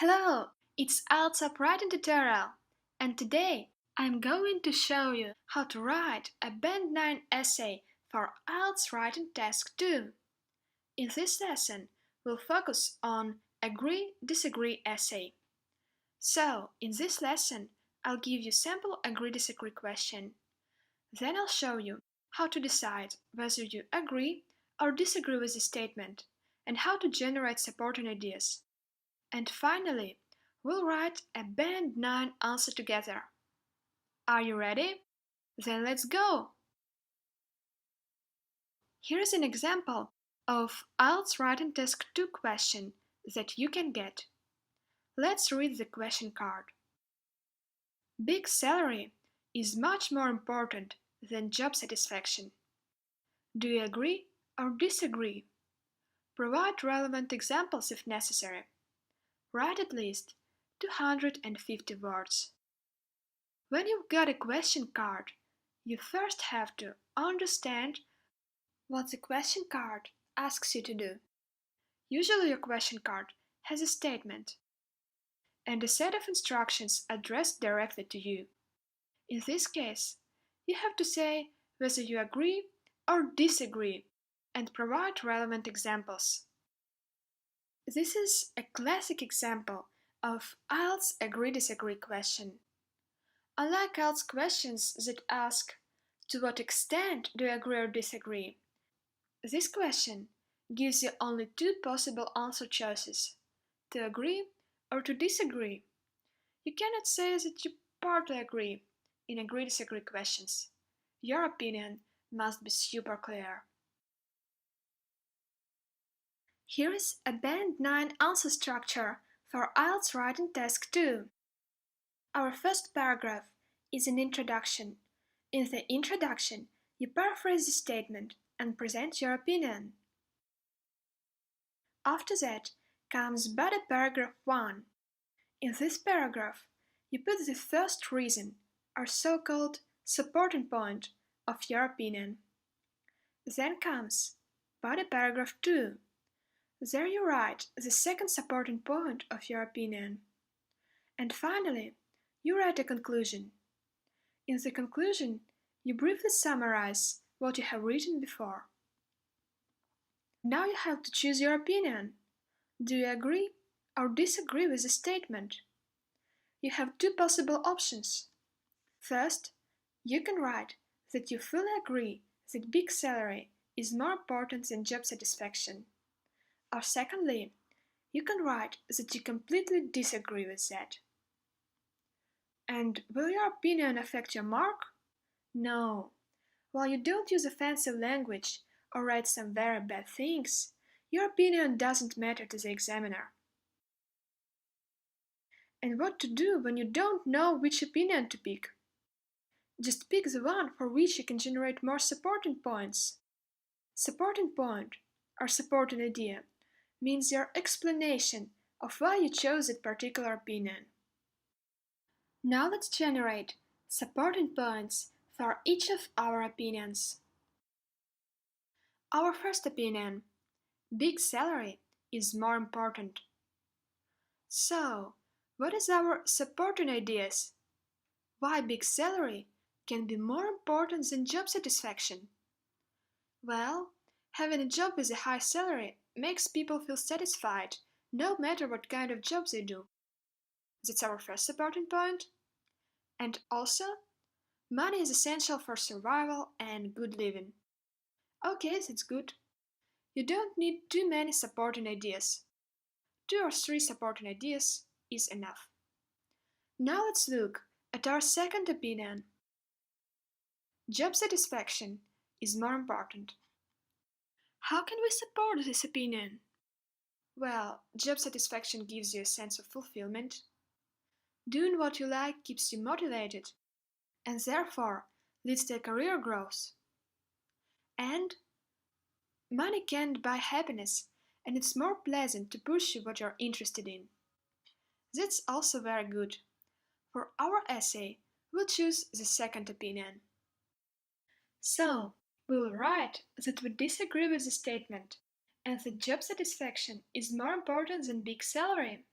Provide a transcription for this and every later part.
Hello, it's IELTS writing tutorial, and today I'm going to show you how to write a Band 9 essay for IELTS Writing Task 2. In this lesson, we'll focus on agree-disagree essay. So, in this lesson, I'll give you sample agree-disagree question. Then I'll show you how to decide whether you agree or disagree with the statement and how to generate supporting ideas. And finally, we'll write a Band 9 answer together. Are you ready? Then let's go! Here is an example of IELTS Writing Task 2 question that you can get. Let's read the question card. Big salary is much more important than job satisfaction. Do you agree or disagree? Provide relevant examples if necessary. Write at least 250 words. When you've got a question card, you first have to understand what the question card asks you to do. Usually your question card has a statement and a set of instructions addressed directly to you. In this case, you have to say whether you agree or disagree and provide relevant examples. This is a classic example of IELTS agree-disagree question. Unlike IELTS questions that ask, to what extent do you agree or disagree? This question gives you only two possible answer choices, to agree or to disagree. You cannot say that you partly agree in agree-disagree questions. Your opinion must be super clear. Here is a Band 9 answer structure for IELTS Writing Task 2. Our first paragraph is an introduction. In the introduction, you paraphrase the statement and present your opinion. After that comes body paragraph 1. In this paragraph, you put the first reason, or so-called supporting point, of your opinion. Then comes body paragraph 2. There you write the second supporting point of your opinion. And finally, you write a conclusion. In the conclusion, you briefly summarize what you have written before. Now you have to choose your opinion. Do you agree or disagree with the statement? You have two possible options. First, you can write that you fully agree that big salary is more important than job satisfaction. Or secondly, you can write that you completely disagree with that. And will your opinion affect your mark? No. While you don't use offensive language or write some very bad things, your opinion doesn't matter to the examiner. And what to do when you don't know which opinion to pick? Just pick the one for which you can generate more supporting points. Supporting point, or supporting idea, means your explanation of why you chose that particular opinion. Now let's generate supporting points for each of our opinions. Our first opinion: big salary is more important. So, what is our supporting ideas? Why big salary can be more important than job satisfaction? Well, having a job with a high salary makes people feel satisfied, no matter what kind of job they do. That's our first supporting point. And also, money is essential for survival and good living. Okay, that's good. You don't need too many supporting ideas. 2 or 3 supporting ideas is enough. Now let's look at our second opinion. Job satisfaction is more important. How can we support this opinion? Well, job satisfaction gives you a sense of fulfillment. Doing what you like keeps you motivated and therefore leads to career growth. And money can't buy happiness, and it's more pleasant to pursue what you're interested in. That's also very good. For our essay, we'll choose the second opinion. So, we will write that we disagree with the statement and that job satisfaction is more important than big salary.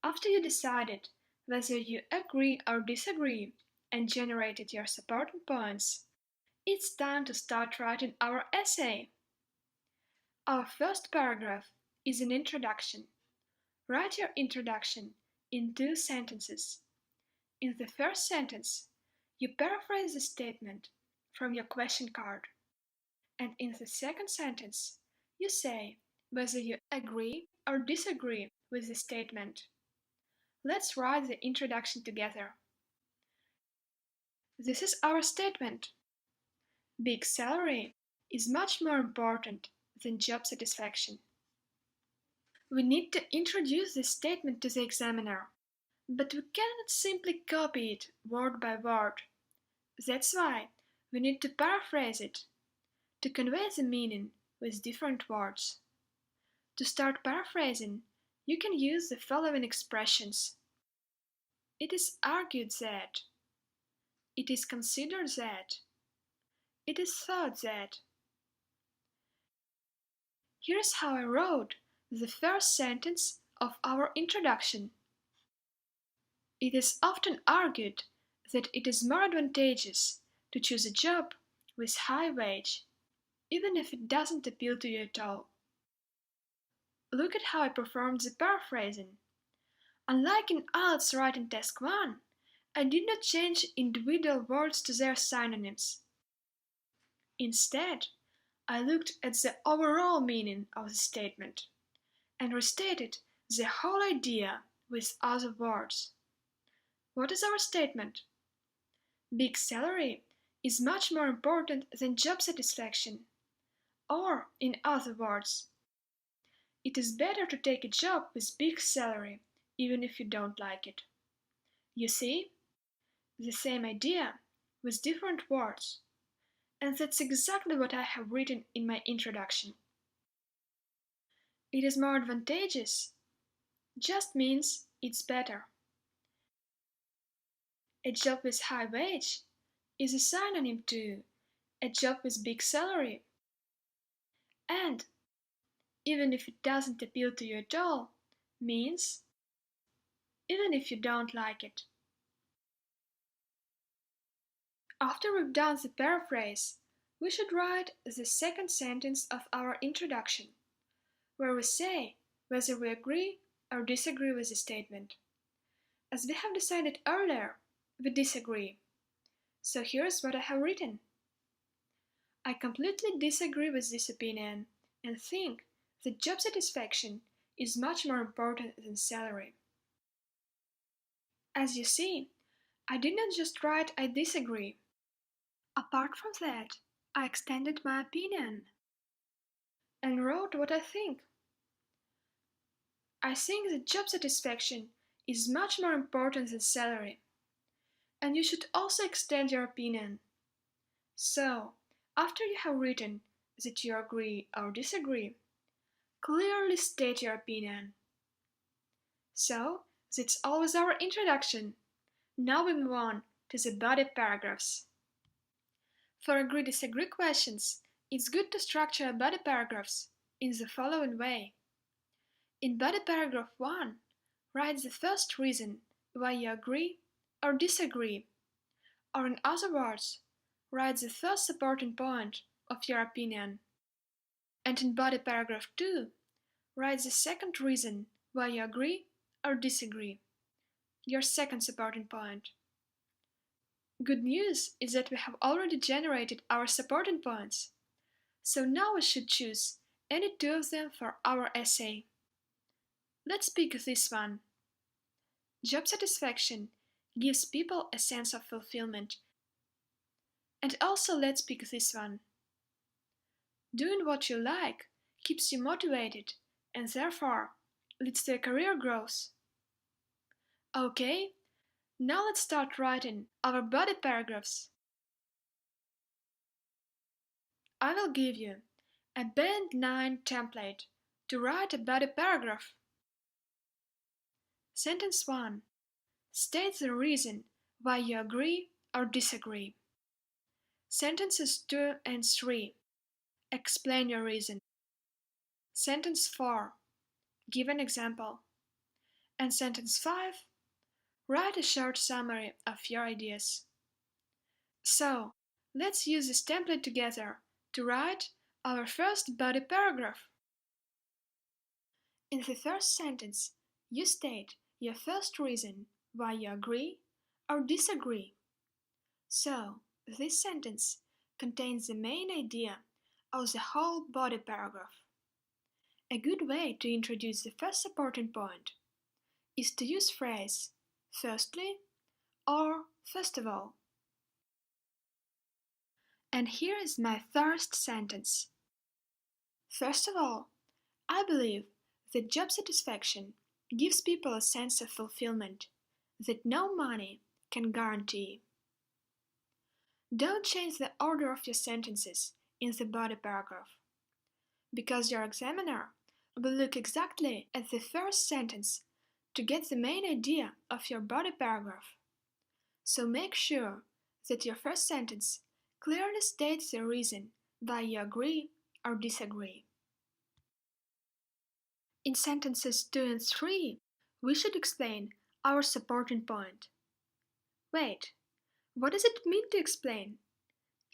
After you decided whether you agree or disagree and generated your supporting points, it's time to start writing our essay. Our first paragraph is an introduction. Write your introduction in 2 sentences. In the first sentence, you paraphrase the statement from your question card. And in the second sentence, you say whether you agree or disagree with the statement. Let's write the introduction together. This is our statement. Big salary is much more important than job satisfaction. We need to introduce this statement to the examiner, but we cannot simply copy it word by word. That's why we need to paraphrase it, to convey the meaning with different words. To start paraphrasing, you can use the following expressions. It is argued that. It is considered that. It is thought that. Here's how I wrote the first sentence of our introduction. It is often argued that it is more advantageous to choose a job with high wage, even if it doesn't appeal to you at all. Look at how I performed the paraphrasing. Unlike in IELTS writing task 1, I did not change individual words to their synonyms. Instead, I looked at the overall meaning of the statement and restated the whole idea with other words. What is our statement? Big salary is much more important than job satisfaction. Or, in other words, it is better to take a job with big salary, even if you don't like it. You see? The same idea, with different words. And that's exactly what I have written in my introduction. It is more advantageous just means it's better. A job with high wage is a synonym to a job with big salary. And, even if it doesn't appeal to you at all, means even if you don't like it. After we've done the paraphrase, we should write the second sentence of our introduction, where we say whether we agree or disagree with the statement. As we have decided earlier, we disagree. So here's what I have written. I completely disagree with this opinion and think that job satisfaction is much more important than salary. As you see, I did not just write I disagree. Apart from that, I extended my opinion and wrote what I think. I think that job satisfaction is much more important than salary. And you should also extend your opinion. So, after you have written that you agree or disagree, clearly state your opinion. So, that's all with our introduction. Now we move on to the body paragraphs. For agree-disagree questions, it's good to structure body paragraphs in the following way. In body paragraph 1, write the first reason why you agree or disagree, or in other words, write the first supporting point of your opinion. And in body paragraph 2, write the second reason why you agree or disagree, your second supporting point. Good news is that we have already generated our supporting points, so now we should choose any 2 of them for our essay. Let's pick this one. Job satisfaction gives people a sense of fulfillment. And also let's pick this one. Doing what you like keeps you motivated and therefore leads to a career growth. Okay, now let's start writing our body paragraphs. I will give you a Band 9 template to write a body paragraph. Sentence 1. State the reason why you agree or disagree. Sentences 2 and 3. Explain your reason. Sentence 4. Give an example. And sentence 5, write a short summary of your ideas. So, let's use this template together to write our first body paragraph. In the first sentence, you state your first reason why you agree or disagree. So, this sentence contains the main idea of the whole body paragraph. A good way to introduce the first supporting point is to use phrase firstly or first of all. And here is my first sentence. First of all, I believe that job satisfaction gives people a sense of fulfillment that no money can guarantee. Don't change the order of your sentences in the body paragraph, because your examiner will look exactly at the first sentence to get the main idea of your body paragraph. So make sure that your first sentence clearly states the reason why you agree or disagree. In sentences 2 and 3, we should explain our supporting point. Wait, what does it mean to explain?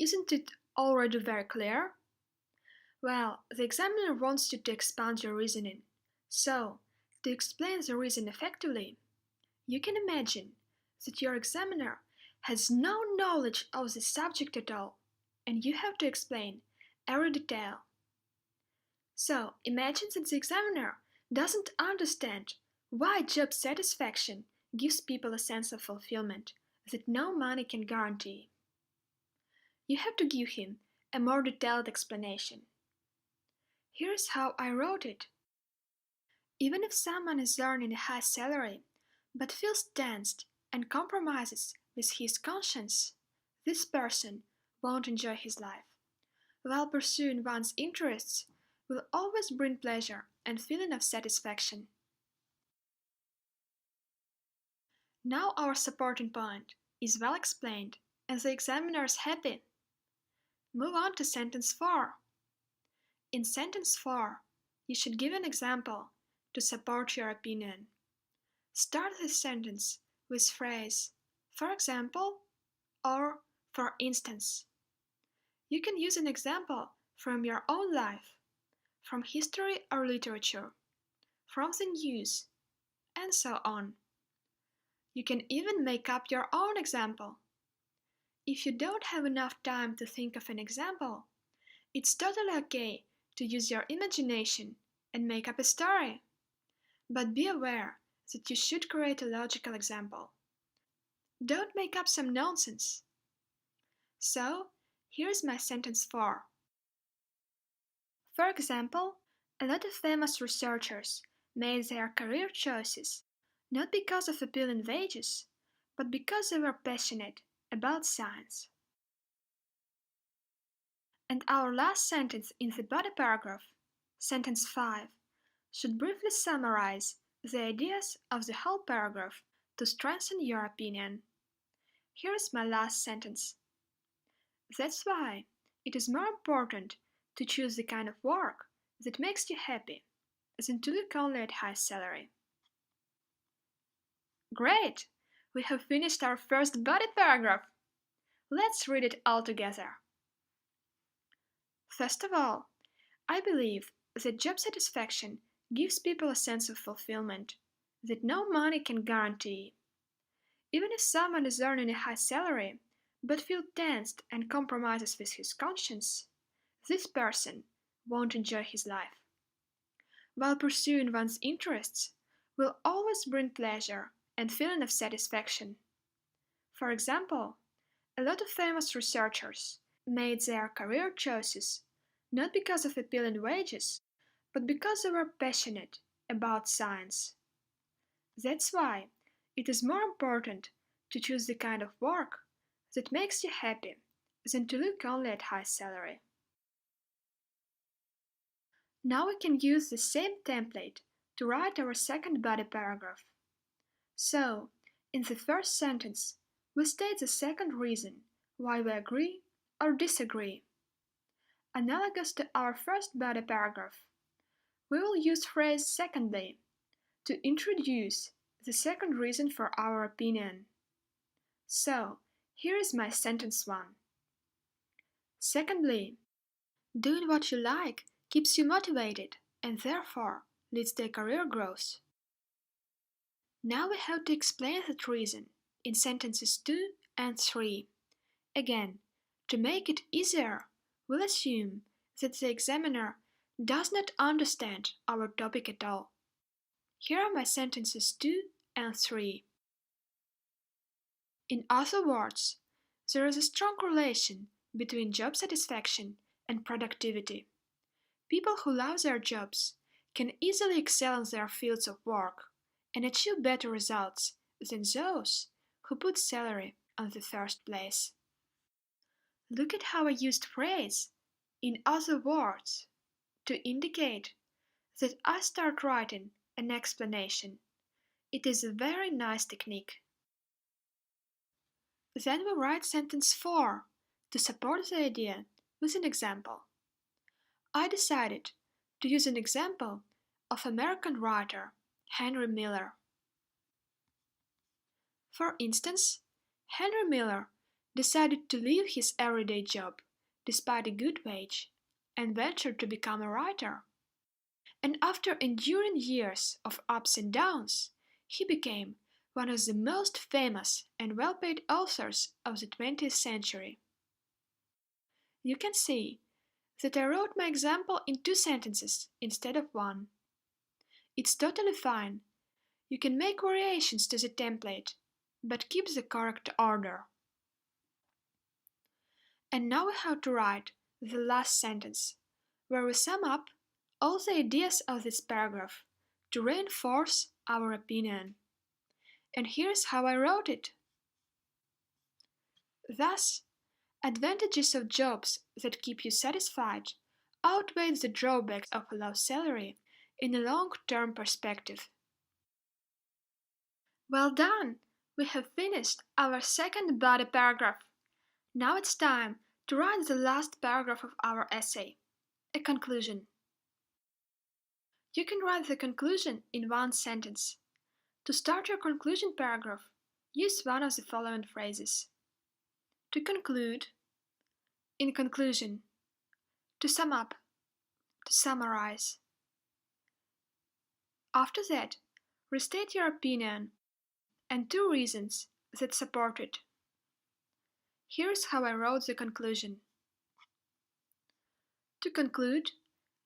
Isn't it already very clear? Well, the examiner wants you to expand your reasoning. So, to explain the reason effectively, you can imagine that your examiner has no knowledge of the subject at all, and you have to explain every detail. So, imagine that the examiner doesn't understand why job satisfaction gives people a sense of fulfillment that no money can guarantee. You have to give him a more detailed explanation. Here's how I wrote it. Even if someone is earning a high salary, but feels tensed and compromises with his conscience, this person won't enjoy his life. While pursuing one's interests will always bring pleasure and feeling of satisfaction. Now our supporting point is well explained and the examiner is happy. Move on to sentence 4. In sentence 4, you should give an example to support your opinion. Start this sentence with phrase, for example, or for instance. You can use an example from your own life, from history or literature, from the news, and so on. You can even make up your own example. If you don't have enough time to think of an example, it's totally okay to use your imagination and make up a story. But be aware that you should create a logical example. Don't make up some nonsense. So, here's my sentence 4. For example, a lot of famous researchers made their career choices not because of appealing wages, but because they were passionate about science. And our last sentence in the body paragraph, sentence 5, should briefly summarize the ideas of the whole paragraph to strengthen your opinion. Here is my last sentence. That's why it is more important to choose the kind of work that makes you happy than to look only at high salary. Great! We have finished our first body paragraph. Let's read it all together. First of all, I believe that job satisfaction gives people a sense of fulfillment that no money can guarantee. Even if someone is earning a high salary, but feels tensed and compromises with his conscience, this person won't enjoy his life. While pursuing one's interests will always bring pleasure and feeling of satisfaction. For example, a lot of famous researchers made their career choices not because of appealing wages, but because they were passionate about science. That's why it is more important to choose the kind of work that makes you happy than to look only at high salary. Now we can use the same template to write our second body paragraph. So, in the first sentence, we state the second reason why we agree or disagree. Analogous to our first body paragraph, we will use phrase secondly to introduce the second reason for our opinion. So, here is my sentence 1. Secondly, doing what you like keeps you motivated and therefore leads to career growth. Now we have to explain that reason in sentences 2 and 3. Again, to make it easier, we'll assume that the examiner does not understand our topic at all. Here are my sentences 2 and 3. In other words, there is a strong relation between job satisfaction and productivity. People who love their jobs can easily excel in their fields of work and achieve better results than those who put salary on the first place. Look at how I used phrase, in other words, to indicate that I start writing an explanation. It is a very nice technique. Then we write sentence 4 to support the idea with an example. I decided to use an example of American writer Henry Miller. For instance, Henry Miller decided to leave his everyday job despite a good wage and ventured to become a writer. And after enduring years of ups and downs, he became one of the most famous and well-paid authors of the 20th century. You can see that I wrote my example in 2 sentences instead of 1. It's totally fine. You can make variations to the template, but keep the correct order. And now we have to write the last sentence, where we sum up all the ideas of this paragraph to reinforce our opinion. And here's how I wrote it. Thus, advantages of jobs that keep you satisfied outweigh the drawbacks of a low salary in a long-term perspective. Well done! We have finished our second body paragraph. Now it's time to write the last paragraph of our essay, a conclusion. You can write the conclusion in 1 sentence. To start your conclusion paragraph, use one of the following phrases. To conclude, in conclusion, to sum up, to summarize. After that, restate your opinion and 2 reasons that support it. Here's how I wrote the conclusion. To conclude,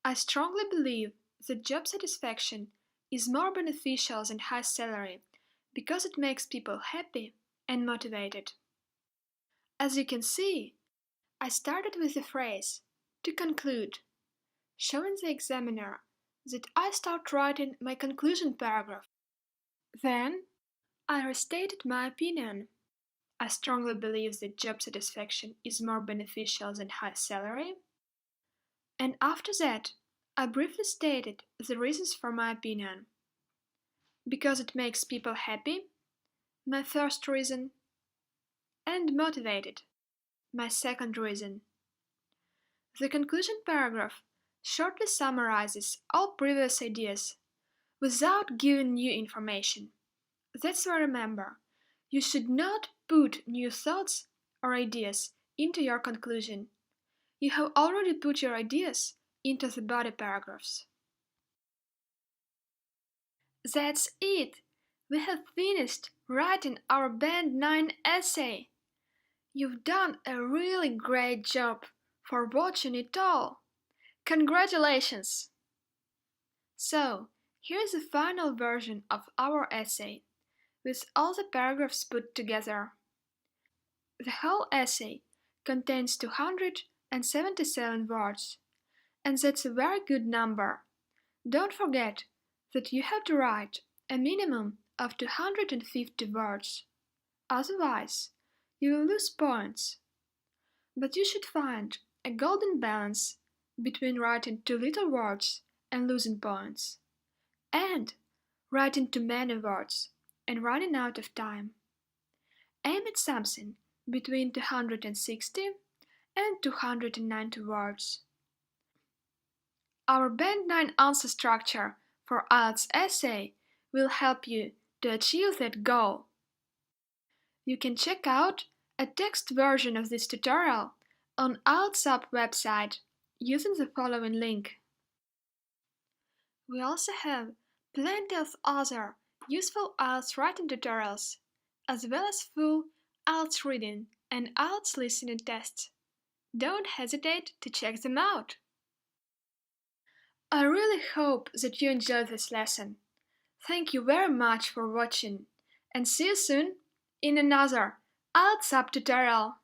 I strongly believe that job satisfaction is more beneficial than high salary because it makes people happy and motivated. As you can see, I started with the phrase, to conclude, showing the examiner that I start writing my conclusion paragraph. Then, I restated my opinion. I strongly believe that job satisfaction is more beneficial than high salary. And after that, I briefly stated the reasons for my opinion. Because it makes people happy, my first reason, and motivated, my second reason. The conclusion paragraph shortly summarizes all previous ideas without giving new information. That's why remember, you should not put new thoughts or ideas into your conclusion. You have already put your ideas into the body paragraphs. That's it! We have finished writing our Band 9 essay. You've done a really great job for watching it all. Congratulations! So, here's the final version of our essay, with all the paragraphs put together. The whole essay contains 277 words, and that's a very good number. Don't forget that you have to write a minimum of 250 words. Otherwise, you will lose points. But you should find a golden balance between writing too little words and losing points, and writing too many words and running out of time. Aim at something between 260 and 290 words. Our Band 9 answer structure for IELTS essay will help you to achieve that goal. You can check out a text version of this tutorial on IELTS website using the following link. We also have plenty of other useful IELTS writing tutorials, as well as full IELTS reading and IELTS listening tests. Don't hesitate to check them out. I really hope that you enjoyed this lesson. Thank you very much for watching, and see you soon in another IELTS tutorial.